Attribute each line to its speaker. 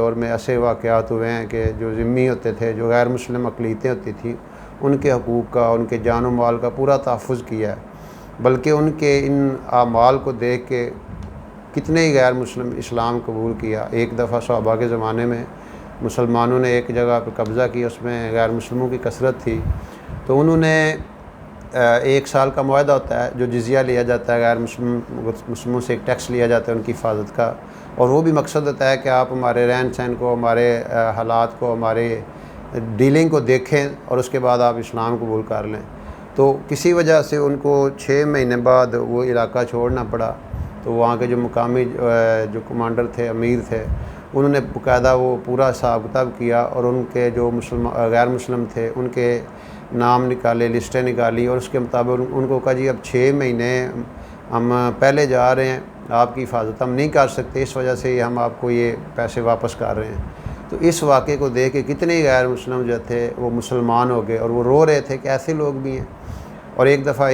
Speaker 1: دور میں ایسے واقعات ہوئے ہیں کہ جو ذمی ہوتے تھے، جو غیر مسلم اقلیتیں ہوتی تھیں، ان کے حقوق کا، ان کے جان و مال کا پورا تحفظ کیا ہے، بلکہ ان کے ان اعمال کو دیکھ کے کتنے ہی غیر مسلم اسلام قبول کیا۔ ایک دفعہ صحابہ کے زمانے میں مسلمانوں نے ایک جگہ پہ قبضہ کیا، اس میں غیر مسلموں کی کثرت تھی، تو انہوں نے 1 سال کا معاہدہ ہوتا ہے جو جزیہ لیا جاتا ہے، غیر مسلموں سے ایک ٹیکس لیا جاتا ہے ان کی حفاظت کا، اور وہ بھی مقصد ہوتا ہے کہ آپ ہمارے رہن سہن کو، ہمارے حالات کو، ہمارے ڈیلنگ کو دیکھیں اور اس کے بعد آپ اسلام قبول کر لیں۔ تو کسی وجہ سے ان کو 6 مہینے بعد وہ علاقہ چھوڑنا پڑا، تو وہاں کے جو مقامی جو کمانڈر تھے، امیر تھے، انہوں نے باقاعدہ وہ پورا حساب کتاب کیا اور ان کے جو غیر مسلم تھے ان کے نام نکالے، لسٹیں نکالی، اور اس کے مطابق ان کو کہا جی اب 6 مہینے ہم پہلے جا رہے ہیں، آپ کی حفاظت ہم نہیں کر سکتے، اس وجہ سے ہم آپ کو یہ پیسے واپس کر رہے ہیں۔ تو اس واقعے کو دیکھ کے کتنے غیر مسلم جو تھے وہ مسلمان ہو گئے، اور وہ رو رہے تھے کہ ایسے لوگ بھی ہیں۔ اور ایک دفعہ